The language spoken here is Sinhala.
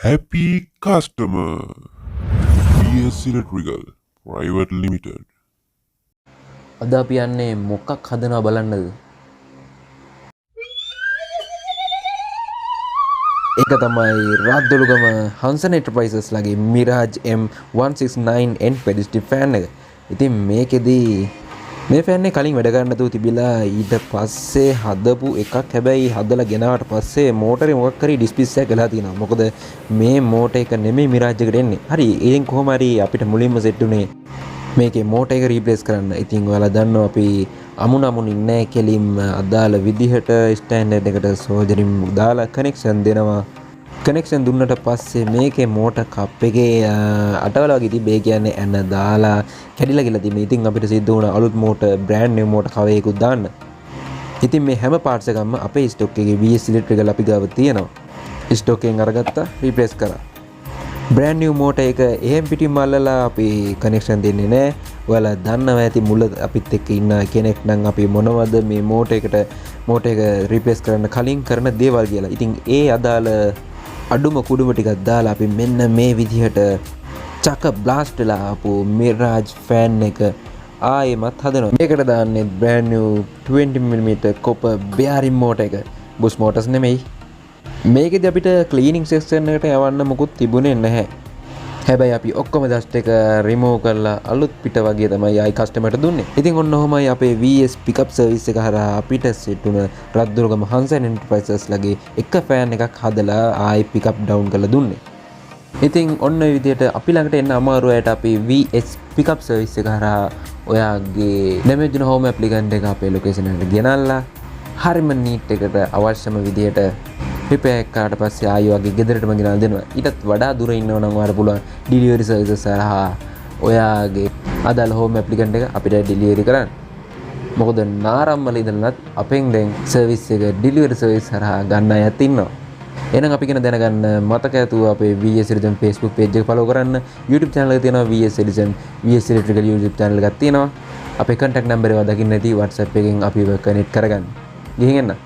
Happy customer. BS Electrical Private Limited. අද අපි යන්නේ මොකක් හදනවා බලන්නද? ඒක තමයි රාද්දොළුගම හංසන් එන්ටර්ප්‍රයිසස් ලගේ මිරාජ් M169N pedestal fan එක. ඉතින් මේකෙදි මේ ෆෑන් එක කලින් වැඩ ගන්න තු තිබිලා ඊට පස්සේ හදපු එකක්. හැබැයි හදලා ගෙනාවට පස්සේ මෝටරේ මොකක් හරි ඩිස්පිස් එකක් ගලා තියෙනවා. මොකද මේ මෝටර් එක නෙමෙයි මිරාජ් එකට එන්නේ. හරි ඒෙන් කොහොම හරි අපිට මුලින්ම සෙට් උනේ මේකේ මෝටර් එක රීප්ලේස් කරන්න. ඉතින් ඔයාලා දන්නවා අපි අමුණින් නැහැ කෙලින්ම අදාළ විදිහට ස්ටෑන්ඩඩ් එකට සෝජරින් දාලා කනෙක්ෂන් දෙනවා. කනෙක්ෂන් දුන්නට පස්සේ මේකේ මෝටර් කප් එකේ අටවල වගේ තිබේ කියන්නේ ඇන දාලා කැඩිලා ගිහලා තිබෙනවා. ඉතින් අපිට සිද්ධ වුණා අලුත් motor brand New motor cover එකකුත් දාන්න. ඉතින් මේ හැම පාර්ට්ස් එකක්ම අපේ ස්ටොක් එකේ VS Electrical අපි ගාව තියෙනවා. ස්ටොක් එකෙන් අරගත්තා රීප්ලේස් කරා. බ්‍රෑන්ඩ් නිව් මෝටර් එක එහෙම් පිටින්ම අල්ලලා අපි කනෙක්ෂන් දෙන්නේ නැහැ. ඔයාලා දන්නවා ඇති මුල අපිත් එක්ක ඉන්න කෙනෙක් නම් අපි මොනවද මේ මෝටර් එක රීප්ලේස් කරන්න කලින් කරන දේවල් කියලා. ඉතින් ඒ අදාළ අඩුම කුඩුම ටිකක් දාලා අපි මෙන්න මේ විදිහට චක බ්ලාස්ට් වෙලා ආපු මිරාජ් ෆෑන් එක ආයෙමත් හදනවා. මේකට දාන්නේ brand new 20mm copper bearing motor එක. බුස් මෝටර්ස් නෙමෙයි. මේකෙදි අපිට ක්ලීනින් සෙක්ෂන් එකට යවන්න මොකුත් තිබුණේ නැහැ. හැබැයි අපි ඔක්කොම ඩස්ට් එක රිමූව් කරලා අලුත් පිට වගේ තමයි ආයි කස්ටමර්ට දුන්නේ. ඉතින් ඔන්න ඔහොමයි අපේ VS පිකප් සර්විස් එක හරහා අපිට සෙට් වුණ රද්දොළුගම හංසන් එන්ටර්ප්‍රයිසස් ලගේ එක ෆෑන් එකක් හදලා ආයි පිකප් ඩවුන් කරලා දුන්නේ. ඉතින් ඔන්න ඔය විදිහට අපි ළඟට එන්න අමාරු අයට අපි VS පිකප් සර්විස් එක හරහා ඔයාගේ ඩැමේජ් වුණ හෝම් ඇප්ලිකන්ට් එක අපේ ලොකේෂන් එකට ගෙනල්ලා හරිම නීට් එකට අවශ්‍යම විදිහට රිපෙයාර් එක කරාට පස්සේ ආයෙ වගේ ගෙදරටම ගෙනල්ලා දෙනවා. ඊටත් වඩා දුර ඉන්නව නම් ඔයාලට පුළුවන් ඩිලිවරි සර්විසස් හරහා ඔයාගේ අදාළ හෝම් ඇප්ලිකන්ට් එක අපිට ඩිලිවරි කරන්න. මොකද නාරම්මල ඉඳලත් අපෙන් දැන් සර්විස් එක ඩිලිවරි සර්විස් හරහා ගන්න අයත් ඉන්නවා. එහෙනම් අපි කියන දැනගන්න මතක ඇතුව අපේ VS Electrical Facebook page එක follow කරන්න. YouTube channel එක තියෙනවා VS Electrical YouTube channel එකක් තියෙනවා. අපේ contact number ඒවා දකින්න නැති WhatsApp එකෙන් අපිව connect කරගන්න. ගිහින් එන්න.